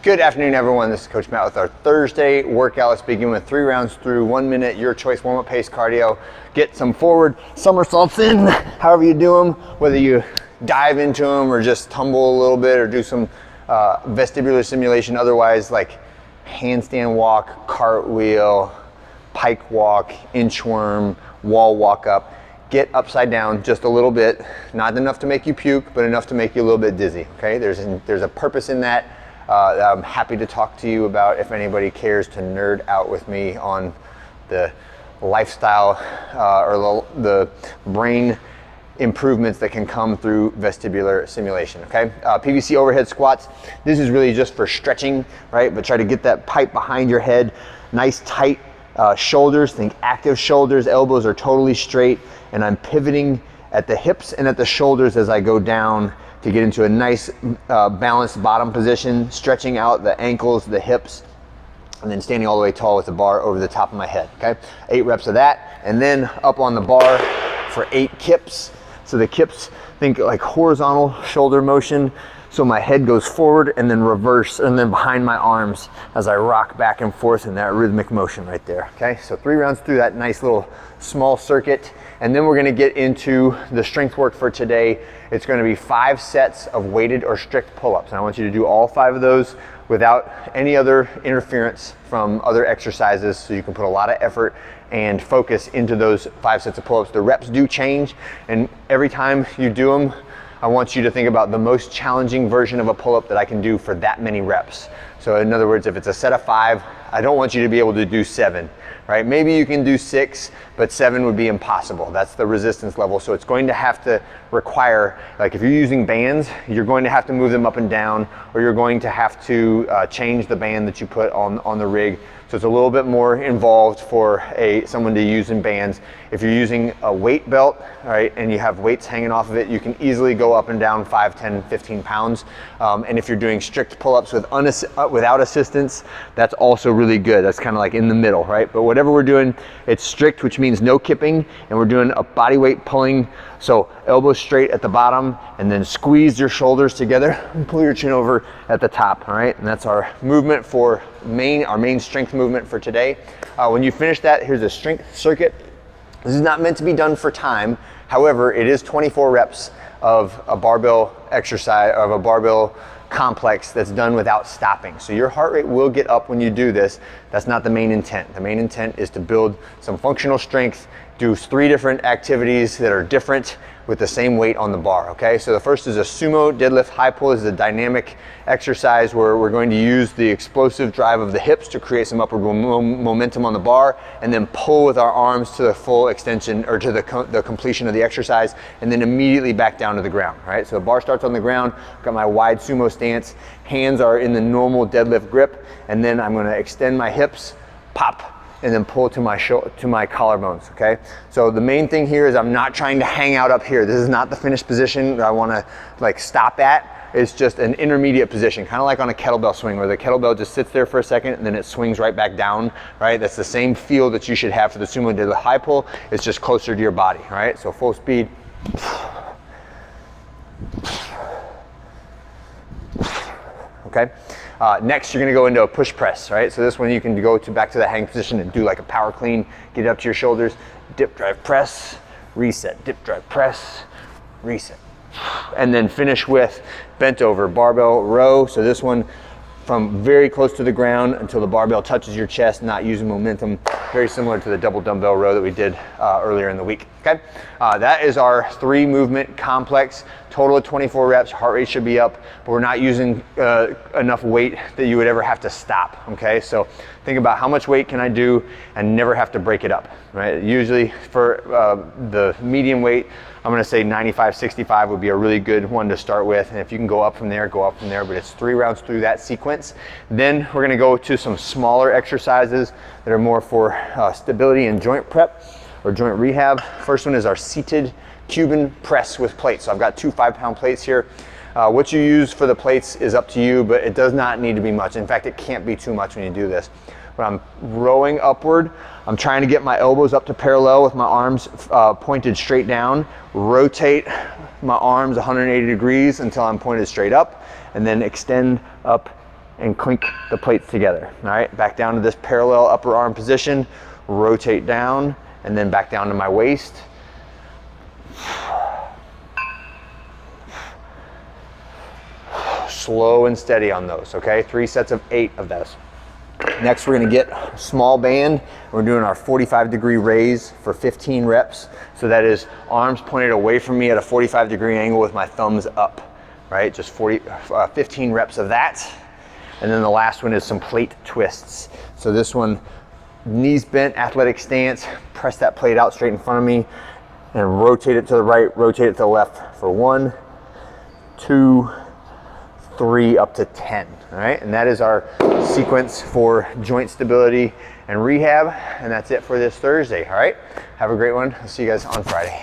Good afternoon, everyone. This is Coach Matt with our Thursday workout. Let's begin with 3 rounds through 1 minute, your choice warm-up pace cardio. Get some forward somersaults in, however you do them, whether you dive into them or just tumble a little bit or do some vestibular simulation. Otherwise, like handstand walk, cartwheel, pike walk, inchworm, wall walk up. Get upside down just a little bit, not enough to make you puke, but enough to make you a little bit dizzy, okay? There's a purpose in that. I'm happy to talk to you about if anybody cares to nerd out with me on the lifestyle or the brain improvements that can come through vestibular simulation, okay? PVC overhead squats, this is really just for stretching, right? But try to get that pipe behind your head, nice tight shoulders, think active shoulders, elbows are totally straight, and I'm pivoting at the hips and at the shoulders as I go down to get into a nice balanced bottom position, stretching out the ankles, the hips, and then standing all the way tall with the bar over the top of my head, okay? 8 reps of that, and then up on the bar for 8 kips. So the kips, think like horizontal shoulder motion, so my head goes forward and then reverse and then behind my arms as I rock back and forth in that rhythmic motion right there, okay? So 3 rounds through that nice little small circuit, and then we're gonna get into the strength work for today. It's gonna be 5 sets of weighted or strict pull-ups. And I want you to do all 5 of those without any other interference from other exercises, so you can put a lot of effort and focus into those 5 sets of pull-ups. The reps do change, and every time you do them, I want you to think about the most challenging version of a pull-up that I can do for that many reps. So in other words, if it's a set of 5, I don't want you to be able to do 7, right? Maybe you can do 6, but 7 would be impossible. That's the resistance level. So it's going to have to require, like if you're using bands, you're going to have to move them up and down, or you're going to have to change the band that you put on the rig. So it's a little bit more involved for someone to use in bands. If you're using a weight belt, all right, and you have weights hanging off of it, you can easily go up and down 5, 10, 15 pounds. And if you're doing strict pull-ups without assistance, that's also really good. That's kind of like in the middle, right? But whatever we're doing, it's strict, which means no kipping, and we're doing a body weight pulling. So elbows straight at the bottom, and then squeeze your shoulders together and pull your chin over at the top, all right? And that's our movement for our main strength movement for today. When you finish that, here's a strength circuit. This is not meant to be done for time. However, it is 24 reps of a barbell exercise, of a barbell complex that's done without stopping. So your heart rate will get up when you do this. That's not the main intent. The main intent is to build some functional strength, do 3 different activities that are different with the same weight on the bar, okay? So the first is a sumo deadlift high pull. This is a dynamic exercise where we're going to use the explosive drive of the hips to create some upward momentum on the bar, and then pull with our arms to the full extension or to the completion of the exercise, and then immediately back down to the ground, right? So the bar starts on the ground, got my wide sumo stance, hands are in the normal deadlift grip, and then I'm gonna extend my hips, pop, and then pull to my collarbones, okay? So the main thing here is I'm not trying to hang out up here. This is not the finished position that I wanna like stop at. It's just an intermediate position, kind of like on a kettlebell swing where the kettlebell just sits there for a second and then it swings right back down, right? That's the same feel that you should have for the sumo deadlift high pull. It's just closer to your body, right? So full speed. Okay. Next, you're gonna go into a push press, right? So this one you can go back to the hang position and do like a power clean, get it up to your shoulders, dip, drive, press, reset, dip, drive, press, reset. And then finish with bent over barbell row. So this one from very close to the ground until the barbell touches your chest, not using momentum, very similar to the double dumbbell row that we did earlier in the week, okay? That is our 3 movement complex, total of 24 reps, heart rate should be up, but we're not using enough weight that you would ever have to stop, okay? So think about how much weight can I do and never have to break it up, right? Usually for the medium weight, I'm gonna say 95, 65 would be a really good one to start with. And if you can go up from there, go up from there, but it's 3 rounds through that sequence. Then we're gonna go to some smaller exercises that are more for stability and joint prep or joint rehab. First one is our seated Cuban press with plates. So I've got 2 5-pound plates here. What you use for the plates is up to you, but it does not need to be much. In fact, it can't be too much when you do this. When I'm rowing upward, I'm trying to get my elbows up to parallel with my arms pointed straight down, rotate my arms 180 degrees until I'm pointed straight up, and then extend up and clink the plates together. All right, back down to this parallel upper arm position, rotate down, and then back down to my waist. Slow and steady on those, okay? 3 sets of 8 of those. Next, we're gonna get a small band. We're doing our 45-degree raise for 15 reps. So that is arms pointed away from me at a 45-degree angle with my thumbs up, right? Just 15 reps of that. And then the last one is some plate twists. So this one, knees bent, athletic stance, press that plate out straight in front of me and rotate it to the right, rotate it to the left for 1, 2, 3, up to 10, all right? And that is our sequence for joint stability and rehab, and that's it for this Thursday, all right? Have a great one. I'll see you guys on Friday.